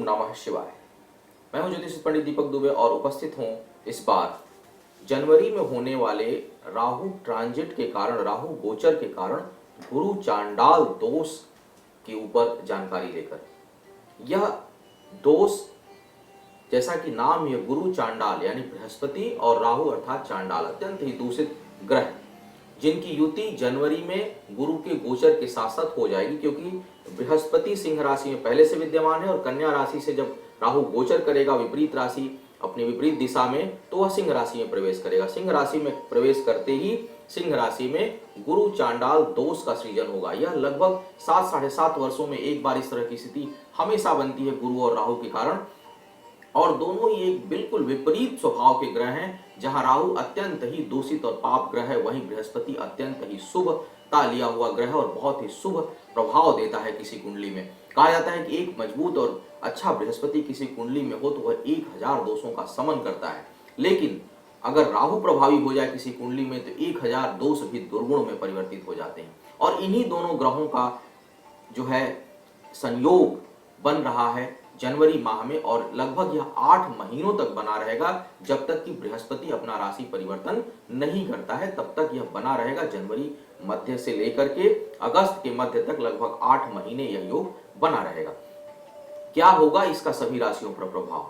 नमः शिवाय। मैं हूं ज्योतिष पंडित दीपक दुबे और उपस्थित हूं इस बार जनवरी में होने वाले राहु ट्रांजिट के कारण, राहु गोचर के कारण गुरु चांडाल दोष के ऊपर जानकारी लेकर। यह दोष, जैसा कि नाम है, गुरु चांडाल यानी बृहस्पति और राहु अर्थात चांडाल, अत्यंत ही दूषित ग्रह, जिनकी युति जनवरी में गुरु के गोचर के साथ साथ हो जाएगी, क्योंकि बृहस्पति सिंह राशि में पहले से विद्यमान है और कन्या राशि से जब राहु गोचर करेगा विपरीत राशि, अपनी विपरीत दिशा में, तो वह सिंह राशि में प्रवेश करेगा। सिंह राशि में प्रवेश करते ही सिंह राशि में गुरु चांडाल दोष का सृजन होगा। यह लगभग 7-7.5 वर्षों में एक बार इस तरह की स्थिति हमेशा बनती है गुरु और राहु के कारण, और दोनों ही एक बिल्कुल विपरीत स्वभाव के ग्रह हैं। जहां राहु अत्यंत ही दूषित और पाप ग्रह है, वहीं बृहस्पति अत्यंत ही शुभता लिया हुआ ग्रह और बहुत ही शुभ प्रभाव देता है किसी कुंडली में। कहा जाता है कि एक मजबूत और अच्छा बृहस्पति किसी कुंडली में हो तो वह 1000 दोषों का समन करता है, लेकिन अगर राहु प्रभावी हो जाए किसी कुंडली में तो 1000 दोष भी दुर्गुण में परिवर्तित हो जाते हैं। और इन्हीं दोनों ग्रहों का जो है संयोग बन रहा है जनवरी माह में, और लगभग यह 8 महीनों तक बना रहेगा। जब तक कि बृहस्पति अपना राशि परिवर्तन नहीं करता है तब तक यह बना रहेगा। जनवरी मध्य से लेकर के अगस्त के मध्य तक लगभग 8 महीने यह योग बना रहेगा। क्या होगा इसका सभी राशियों पर प्रभाव,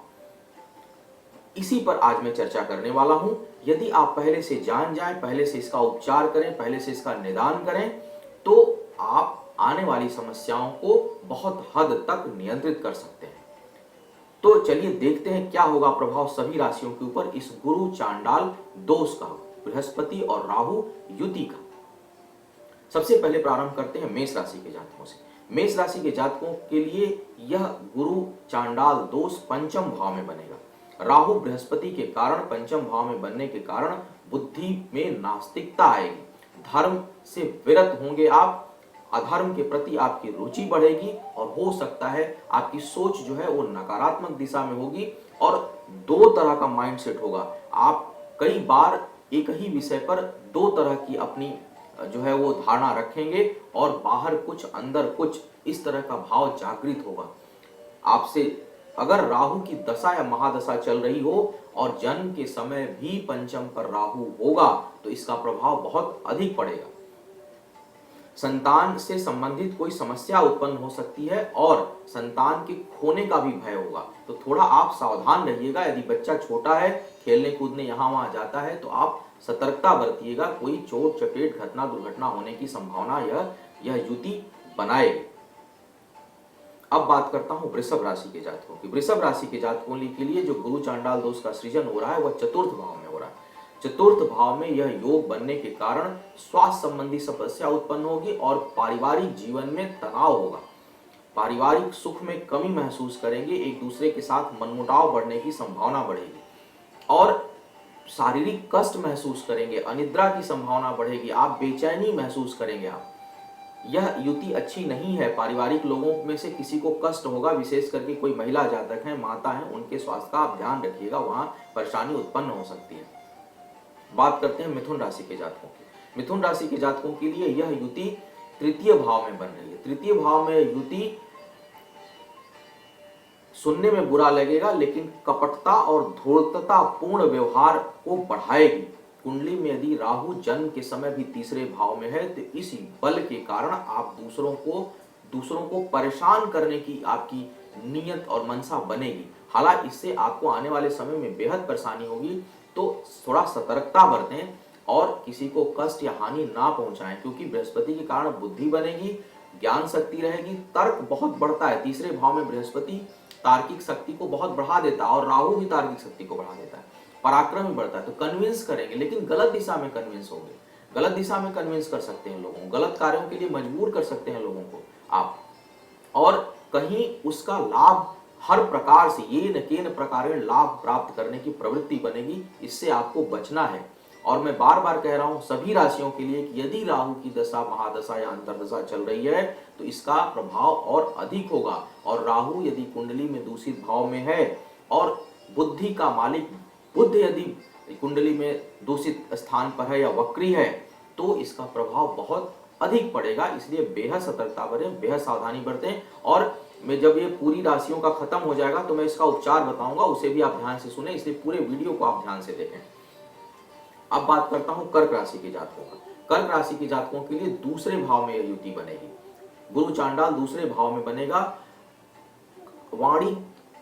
इसी पर आज मैं चर्चा करने वाला हूं। यदि आप पहले से जान जाएं, पहले से इसका उपचार करें, पहले से इसका निदान करें, तो आप आने वाली समस्याओं को बहुत हद तक नियंत्रित कर सकते हैं। तो चलिए देखते हैं क्या होगा प्रभाव सभी राशियों के ऊपर इस गुरु चांडाल दोष का, बृहस्पति और राहु युति का। सबसे पहले प्रारंभ करते हैं मेष राशि के जातकों से। मेष राशि के जातकों के लिए यह गुरु चांडाल दोष पंचम भाव में बनेगा। राहु बृहस्पति के कारण पंचम भाव में बनने के कारण बुद्धि में नास्तिकता आएगी, धर्म से विरत होंगे आप, अधर्म के प्रति आपकी रुचि बढ़ेगी और हो सकता है आपकी सोच जो है वो नकारात्मक दिशा में होगी। और 2 तरह का माइंडसेट होगा, आप कई बार एक ही विषय पर 2 तरह की अपनी जो है वो धारणा रखेंगे और बाहर कुछ अंदर कुछ, इस तरह का भाव जागृत होगा आपसे। अगर राहु की दशा या महादशा चल रही हो और जन्म के समय भी पंचम पर राहु होगा तो इसका प्रभाव बहुत अधिक पड़ेगा। संतान से संबंधित कोई समस्या उत्पन्न हो सकती है और संतान के खोने का भी भय होगा, तो थोड़ा आप सावधान रहिएगा। यदि बच्चा छोटा है, खेलने कूदने यहाँ वहां जाता है, तो आप सतर्कता बरतिएगा। कोई चोट चपेट घटना दुर्घटना होने की संभावना यह युति बनाएगी। अब बात करता हूं वृषभ राशि के जातकों की। वृषभ राशि के जातकों के लिए जो गुरु चांडाल दोष का सृजन हो रहा है वह चतुर्थ भाव में हो रहा है। चतुर्थ भाव में यह योग बनने के कारण स्वास्थ्य संबंधी समस्या उत्पन्न होगी और पारिवारिक जीवन में तनाव होगा। पारिवारिक सुख में कमी महसूस करेंगे, एक दूसरे के साथ मनमुटाव बढ़ने की संभावना बढ़ेगी और शारीरिक कष्ट महसूस करेंगे, अनिद्रा की संभावना बढ़ेगी, आप बेचैनी महसूस करेंगे। आप यह युति अच्छी नहीं है। पारिवारिक लोगों में से किसी को कष्ट होगा, विशेष करके कोई महिला जातक है, माता है, उनके स्वास्थ्य का आप ध्यान रखिएगा, वहां परेशानी उत्पन्न हो सकती है। बात करते हैं मिथुन राशि के जातकों की। मिथुन राशि के जातकों के लिए यह युति तृतीय भाव में बन रही है। तृतीय भाव में युति सुनने में बुरा लगेगा, लेकिन कपटता और धूर्तता पूर्ण व्यवहार को बढ़ाएगी। कुंडली में यदि राहु जन्म के समय भी तीसरे भाव में है तो इस बल के कारण आप दूसरों को परेशान करने की आपकी नीयत और मनसा बनेगी। हालांकि इससे आपको आने वाले समय में बेहद परेशानी होगी, तो थोड़ा सतर्कता बरतें और किसी को कष्ट या हानि ना पहुंचाएं, क्योंकि बृहस्पति के कारण बुद्धि बनेगी, ज्ञान शक्ति रहेगी, तर्क बहुत बढ़ता है। तीसरे भाव में बृहस्पति तार्किक शक्ति को बहुत बढ़ा देता है और राहु भी तार्किक शक्ति को बढ़ा देता है, पराक्रम भी बढ़ता है। तो कन्विंस करेंगे, लेकिन गलत दिशा में कन्विंस होंगे, गलत दिशा में कन्विंस कर सकते हैं लोगों को, गलत कार्यों के लिए मजबूर कर सकते हैं लोगों को आप, और कहीं उसका लाभ हर प्रकार से ये न केन प्रकार लाभ प्राप्त करने की प्रवृत्ति बनेगी। इससे आपको बचना है। और मैं बार बार कह रहा हूं सभी राशियों के लिए कि यदि राहु की दशा महादशा या अंतरदशा चल रही है तो इसका प्रभाव और अधिक होगा। और राहु यदि कुंडली में दूषित भाव में है और बुद्धि का मालिक बुध यदि कुंडली में दूषित स्थान पर है या वक्री है तो इसका प्रभाव बहुत अधिक पड़ेगा। इसलिए बेहद सतर्कता बरतें, बेहद सावधानी बरतें और मैं जब ये पूरी राशियों का खत्म हो जाएगा तो मैं इसका उपचार बताऊंगा, उसे भी आप ध्यान से सुने, इसलिए पूरे वीडियो को आप ध्यान से देखें। अब बात करता हूं कर्क राशि के जातकों का। कर्क राशि के जातकों के लिए दूसरे भाव में यह युति बनेगी। गुरु चांडाल दूसरे भाव में बनेगा। वाणी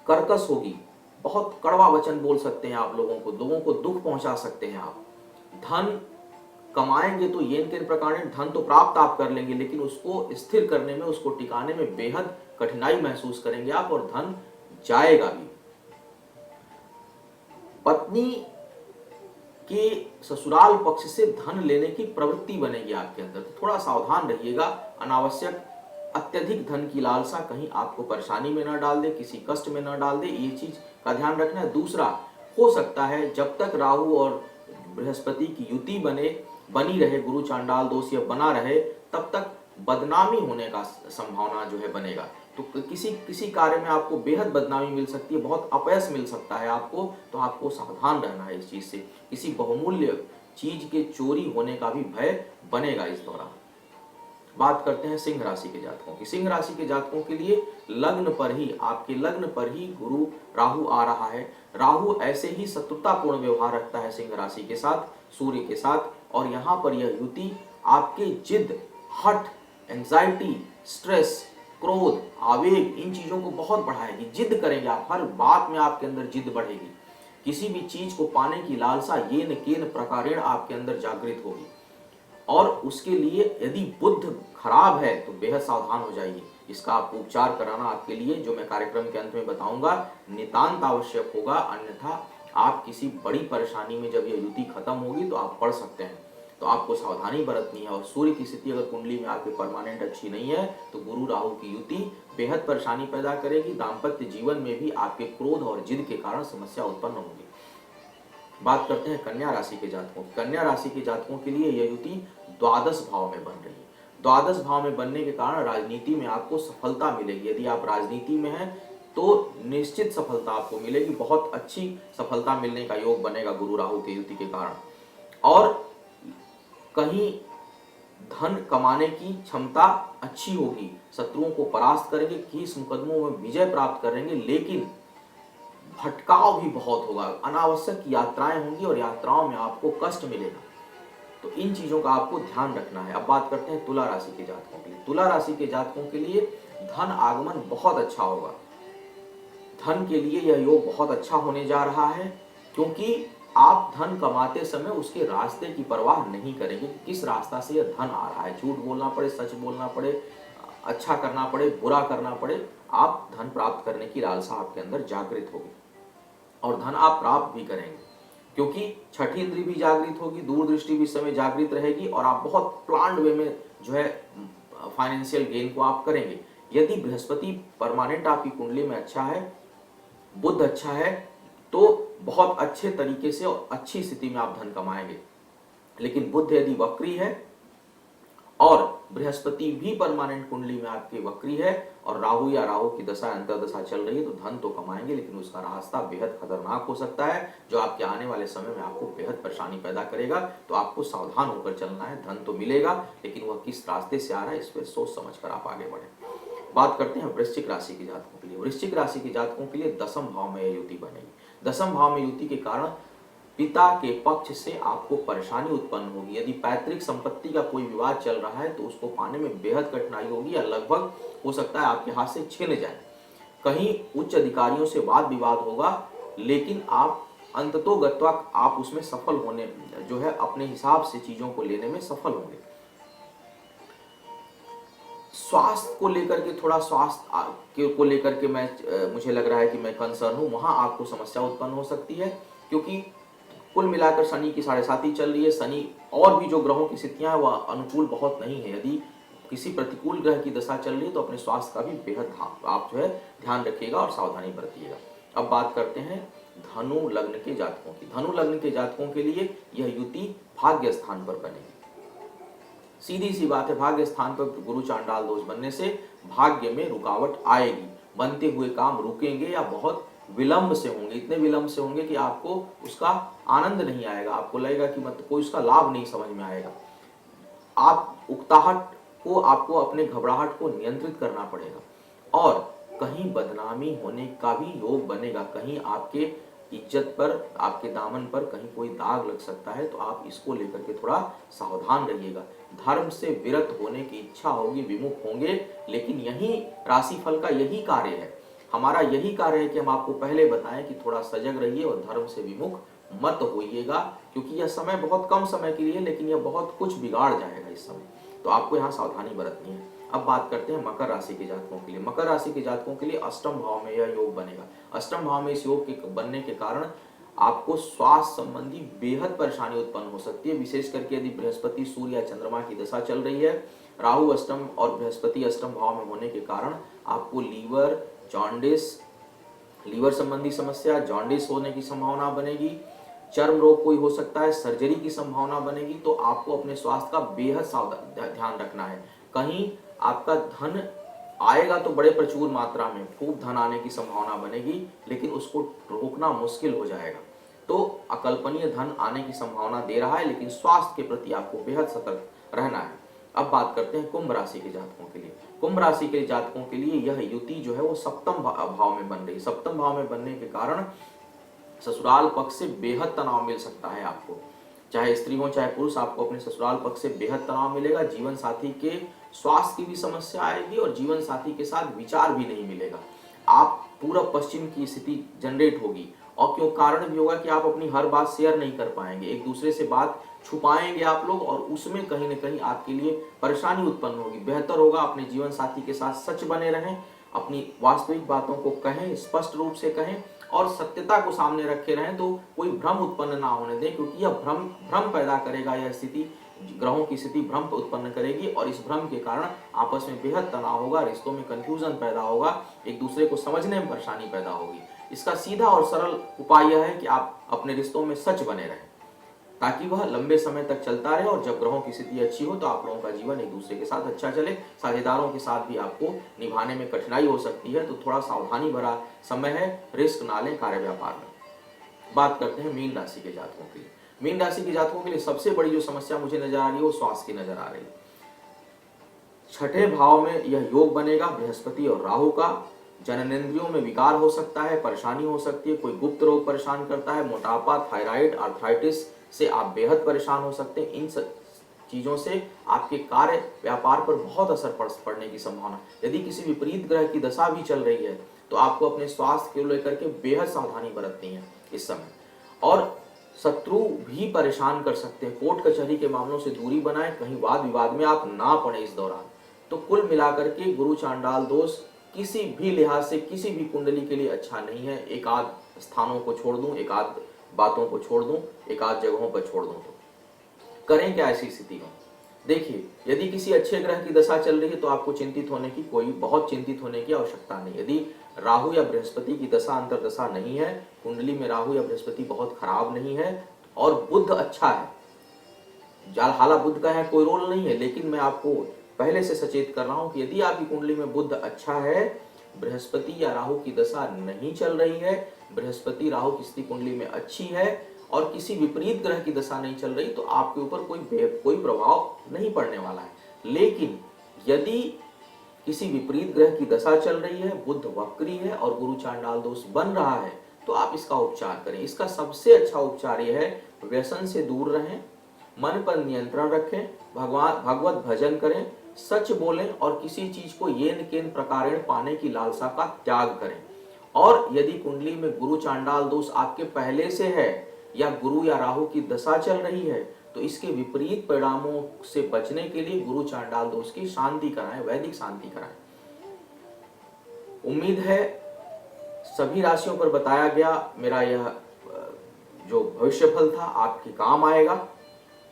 कर्कश होगी, बहुत कड़वा वचन बोल सकते हैं आप लोगों को दुख पहुंचा सकते हैं आप। धन कमाएंगे तो येन केन प्रकार धन तो प्राप्त आप कर लेंगे, लेकिन उसको स्थिर करने में, उसको टिकाने में बेहद कठिनाई महसूस करेंगे आप, और धन जाएगा भी। पत्नी के ससुराल पक्ष से धन लेने की प्रवृत्ति बनेगी आपके अंदर, तो थोड़ा सावधान रहिएगा। अनावश्यक अत्यधिक धन की लालसा कहीं आपको परेशानी में न डाल दे, किसी कष्ट में न डाल दे, ये चीज का ध्यान रखना है। दूसरा, हो सकता है जब तक राहु और बृहस्पति की युति बनी रहे, गुरु चांडाल दोष ये बना रहे, तब तक बदनामी होने का संभावना जो है बनेगा। तो किसी कार्य में आपको बेहद बदनामी मिल सकती है, बहुत अपयश मिल सकता है आपको, तो आपको सावधान रहना है इस चीज से। किसी बहुमूल्य चीज के चोरी होने का भी भय बनेगा इस दौरान। बात करते हैं सिंह राशि के जातकों की। सिंह राशि के जातकों के लिए लग्न पर ही, आपके लग्न पर ही गुरु राहु आ रहा है। राहु ऐसे ही शत्रुतापूर्ण व्यवहार रखता है सिंह राशि के साथ, सूर्य के साथ, और यहाँ पर यह युति आपके जिद, हठ, एंजाइटी, स्ट्रेस, क्रोध, आवेग, इन चीजों को बहुत बढ़ाएगी। जिद करेंगे आप, हर बात में आपके अंदर जिद बढ़ेगी। किसी भी चीज को पाने की लालसा येन केन प्रकारेण आपके अंदर जागृत होगी, और उसके लिए यदि बुद्ध खराब है तो बेहद सावधान हो जाइए। इसका आपको उपचार कराना आपके लिए, जो मैं कार्यक्रम के अंत में बताऊंगा, नितांत आवश्यक होगा। अन्यथा आप किसी बड़ी परेशानी में, जब ये युति खत्म होगी तो आप पड़ सकते हैं। तो आपको सावधानी बरतनी है। और सूर्य की स्थिति अगर कुंडली में आपके परमानेंट अच्छी नहीं है तो गुरु राहु की युति बेहद परेशानी पैदा करेगी। दाम्पत्य जीवन में भी आपके क्रोध और जिद के कारण समस्या उत्पन्न होगी। बात करते हैं कन्या राशि के जातकों की। कन्या राशि के जातकों के लिए यह युति द्वादश भाव में बन रही है। द्वादश भाव में बनने के कारण राजनीति में आपको सफलता मिलेगी। यदि आप राजनीति में हैं तो निश्चित सफलता आपको मिलेगी, बहुत अच्छी सफलता मिलने का योग बनेगा गुरु राहु की युति के कारण। और कहीं धन कमाने की क्षमता अच्छी होगी, शत्रुओं को परास्त करेंगे, केस मुकदमों में विजय प्राप्त करेंगे, लेकिन भटकाव भी बहुत होगा। अनावश्यक यात्राएं होंगी और यात्राओं में आपको कष्ट मिलेगा। तो इन चीजों का आपको ध्यान रखना है। अब बात करते हैं तुला राशि के जातकों के लिए। तुला राशि के जातकों के लिए धन आगमन बहुत अच्छा होगा। धन के लिए यह योग बहुत अच्छा होने जा रहा है, क्योंकि आप धन कमाते समय उसके रास्ते की परवाह नहीं करेंगे कि किस रास्ता से यह धन आ रहा है। झूठ बोलना पड़े, सच बोलना पड़े, अच्छा करना पड़े, बुरा करना पड़े, आप धन प्राप्त करने की लालसा आपके अंदर जागृत होगी और धन आप प्राप्त भी करेंगे, क्योंकि छठी इंद्री भी जागृत होगी, दूरदृष्टि भी इस समय जागृत रहेगी, और आप बहुत प्लान्ड वे में जो है फाइनेंशियल गेन को आप करेंगे। यदि बृहस्पति परमानेंट आपकी कुंडली में अच्छा है, बुध अच्छा है, तो बहुत अच्छे तरीके से और अच्छी स्थिति में आप धन कमाएंगे। लेकिन बुध यदि वक्री है और बृहस्पति भी परमानेंट कुंडली में आपकी वक्री है और राहु या राहु की दशा अंतर्दशा चल रही है, तो धन तो कमाएंगे, लेकिन उसका रास्ता बेहद खतरनाक हो सकता है, जो आपके आने वाले समय में आपको बेहद परेशानी पैदा करेगा। तो आपको सावधान होकर चलना है। धन तो मिलेगा, लेकिन वह किस रास्ते से आ रहा है, इस पर सोच समझ कर आप आगे बढ़े। बात करते हैं वृश्चिक राशि के जातकों के लिए। वृश्चिक राशि के जातकों के लिए दसम भाव में यह युति बनेगी। दसम भाव में युति के कारण पिता के पक्ष से आपको परेशानी उत्पन्न होगी। यदि पैतृक संपत्ति का कोई विवाद चल रहा है तो उसको पाने में बेहद कठिनाई होगी, या लगभग हो सकता है आपके हाथ से छिन जाए। कहीं उच्च अधिकारियों से वाद विवाद होगा, लेकिन आप अंततोगत्वा आप उसमें सफल होने, जो है अपने हिसाब से चीजों को लेने में सफल होंगे। स्वास्थ्य को लेकर के, थोड़ा स्वास्थ्य को लेकर के मुझे लग रहा है कि मैं कंसर्न हूं, वहां आपको समस्या उत्पन्न हो सकती है, क्योंकि कुल मिलाकर शनि की 7.5 चल रही है। शनि और भी जो ग्रहों की स्थितियां हैं वह अनुकूल बहुत नहीं है। यदि किसी प्रतिकूल ग्रह की दशा चल रही है तो अपने स्वास्थ्य का भी बेहद आप जो है ध्यान रखिएगा और सावधानी बरतिएगा। अब बात करते हैं धनु लग्न के जातकों की। धनु लग्न के जातकों के लिए यह युति भाग्य स्थान पर बनेगी। सीधी सी बात है, भाग्य स्थान पर गुरु चांडाल दोष बनने से भाग्य में रुकावट आएगी। बनते हुए काम रुकेंगे या बहुत विलंब से होंगे, इतने विलंब से होंगे कि आपको उसका आनंद नहीं आएगा, आपको लगेगा कि मतलब कोई उसका लाभ नहीं समझ में आएगा। आप उकताहट को, आपको अपने घबराहट को नियंत्रित करना पड़ेगा, और कहीं बदनामी होने का भी योग बनेगा, कहीं आपके इज्जत पर, आपके दामन पर कहीं कोई दाग लग सकता है, तो आप इसको लेकर के थोड़ा सावधान रहिएगा। धर्म से विरत होने की इच्छा होगी, विमुख होंगे, लेकिन यही राशिफल का यही कार्य है, हमारा यही कार्य है कि हम आपको पहले बताएं कि थोड़ा सजग रहिए और धर्म से विमुख मत होइएगा, क्योंकि यह समय बहुत कम समय के लिए, लेकिन यह बहुत कुछ बिगाड़ जाएगा इस समय, तो आपको यहाँ सावधानी बरतनी है। अब बात करते हैं मकर राशि के जातकों के लिए। मकर राशि के जातकों के लिए अष्टम भाव में यह योग बनेगा। अष्टम भाव में इस योग के बनने के कारण आपको स्वास्थ्य संबंधी बेहद परेशानी उत्पन्न हो सकती है, विशेष करके यदि बृहस्पति, सूर्य या चंद्रमा की दशा चल रही है। राहु अष्टम और बृहस्पति अष्टम भाव में होने के कारण आपको लीवर, जॉन्डिस, लीवर संबंधी समस्या, जॉन्डिस होने की संभावना बनेगी। चर्म रोग कोई हो सकता है, सर्जरी की संभावना बनेगी। तो आपको अपने स्वास्थ्य का बेहद सावधान ध्यान रखना है। कहीं आपका धन आएगा तो बड़े प्रचुर मात्रा में खूब धन आने की संभावना बनेगी, लेकिन उसको रोकना मुश्किल हो जाएगा। तो अकल्पनीय धन आने की संभावना दे रहा है, लेकिन स्वास्थ्य के प्रति आपको बेहद सतर्क रहना है। अब बात करते हैं कुंभ राशि के जातकों के लिए। कुंभ राशि के जातकों के लिए यह युति जो है वो सप्तम भाव में बन रही। सप्तम भाव में बनने के कारण ससुराल पक्ष से बेहद तनाव मिल सकता है आपको, चाहे स्त्री हो चाहे पुरुष, आपको अपने ससुराल पक्ष से बेहद तनाव मिलेगा। जीवन साथी के स्वास्थ्य की भी समस्या आएगी और जीवन साथी के साथ विचार भी नहीं मिलेगा। आप पूर्व पश्चिम की स्थिति जनरेट होगी, और क्यों कारण भी होगा कि आप अपनी हर बात शेयर नहीं कर पाएंगे, एक दूसरे से बात छुपाएंगे आप लोग, और उसमें कहीं ना कहीं आपके लिए परेशानी उत्पन्न होगी। बेहतर होगा अपने जीवन साथी के साथ सच बने रहें, अपनी वास्तविक बातों को कहें, स्पष्ट रूप से कहें और सत्यता को सामने रखे रहें, तो कोई भ्रम उत्पन्न ना होने दें, क्योंकि यह भ्रम पैदा करेगा। यह स्थिति, ग्रहों की स्थिति भ्रम उत्पन्न करेगी, और इस भ्रम के कारण आपस में बेहद तनाव होगा, रिश्तों में कंफ्यूजन पैदा होगा, एक दूसरे को समझने में परेशानी पैदा होगी। इसका सीधा और सरल उपाय यह है कि आप अपने रिश्तों में सच बने रहें, ताकि वह लंबे समय तक चलता रहे, और जब ग्रहों की स्थिति अच्छी हो तो आप लोगों का जीवन एक दूसरे के साथ अच्छा चले। साझेदारों के साथ भी आपको निभाने में कठिनाई हो सकती है, तो थोड़ा सावधानी भरा समय है, रिस्क ना लें कार्य व्यापार में। बात करते हैं मीन राशि के जातकों के लिए। मीन राशि के जातकों के लिए सबसे बड़ी जो समस्या मुझे नजर आ रही है वो स्वास्थ्य की नजर आ रही है। छठे भाव में यह योग बनेगा बृहस्पति और राहु का। जननेंद्रियों में विकार हो सकता है, परेशानी हो सकती है, कोई गुप्त रोग परेशान करता है, मोटापा, थायराइड, आर्थराइटिस से आप बेहद परेशान हो सकते हैं। इन चीजों से आपके कार्य व्यापार पर बहुत असर पड़ने की संभावना। यदि किसी विपरीत ग्रह की दशा भी चल रही है तो आपको अपने स्वास्थ्य को लेकर के बेहद सावधानी बरतनी है इस समय। और शत्रु भी परेशान कर सकते हैं, कोर्ट कचहरी के मामलों से दूरी बनाएं, कहीं वाद विवाद में आप ना पड़े इस दौरान। तो कुल मिलाकर के गुरु चांडाल दोष किसी भी लिहाज से किसी भी कुंडली के लिए अच्छा नहीं है। एक आध स्थानों को छोड़ दूं, एक आध बातों को छोड़ दूं, एक आध जगहों पर छोड़ दूं, तो करें क्या ऐसी स्थिति में? देखिए, यदि किसी अच्छे ग्रह की दशा चल रही है तो आपको बहुत चिंतित होने की आवश्यकता नहीं। यदि राहु या बृहस्पति की दशा अंतरदशा नहीं है, कुंडली में राहु या बृहस्पति बहुत खराब नहीं है और बुध अच्छा है, हाला बुध का है कोई रोल नहीं है, लेकिन मैं आपको पहले से सचेत कर रहा हूं कि यदि आपकी कुंडली में बुध अच्छा है, बृहस्पति या राहु की दशा नहीं चल रही है, बृहस्पति राहु की स्थिति कुंडली में अच्छी है और किसी विपरीत ग्रह की दशा नहीं चल रही, तो आपके ऊपर कोई प्रभाव नहीं पड़ने वाला है। लेकिन यदि किसी विपरीत ग्रह की दशा चल रही है, बुध वक्री है और गुरु चांडाल दोष बन रहा है, तो आप इसका उपचार करें। इसका सबसे अच्छा उपचार यह है, व्यसन से दूर रहें, मन पर नियंत्रण रखें, भगवत भजन करें, सच बोलें और किसी चीज को येन केन प्रकारेण पाने की लालसा का त्याग करें। और यदि कुंडली में गुरु चांडाल दोष आपके पहले से है या गुरु या राहु की दशा चल रही है, तो इसके विपरीत परिणामों से बचने के लिए गुरु चांडाल दोष की शांति कराएं, वैदिक शांति कराएं। उम्मीद है सभी राशियों पर बताया गया मेरा यह जो भविष्यफल था आपके काम आएगा,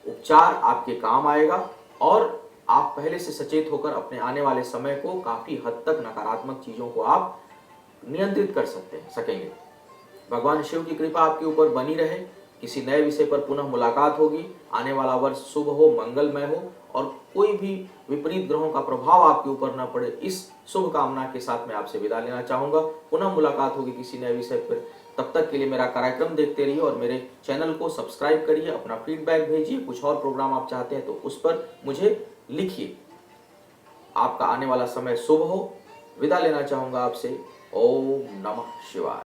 उपचार आपके काम आएगा और आप पहले से सचेत होकर अपने आने वाले समय को काफी हद तक नकारात्मक चीजों को आप नियंत्रित कर सकेंगे। भगवान शिव की कृपा आपके ऊपर बनी रहे। किसी नए विषय पर पुनः मुलाकात होगी। आने वाला वर्ष शुभ हो, मंगलमय हो और कोई भी विपरीत ग्रहों का प्रभाव आपके ऊपर न पड़े, इस शुभ कामना के साथ मैं आपसे विदा लेना चाहूंगा। पुनः मुलाकात होगी किसी नए विषय पर। तब तक के लिए मेरा कार्यक्रम देखते रहिए और मेरे चैनल को सब्सक्राइब करिए, अपना फीडबैक भेजिए। कुछ और प्रोग्राम आप चाहते हैं तो उस पर मुझे लिखिए। आपका आने वाला समय शुभ हो, विदा लेना चाहूंगा आपसे। ओम नमः शिवाय।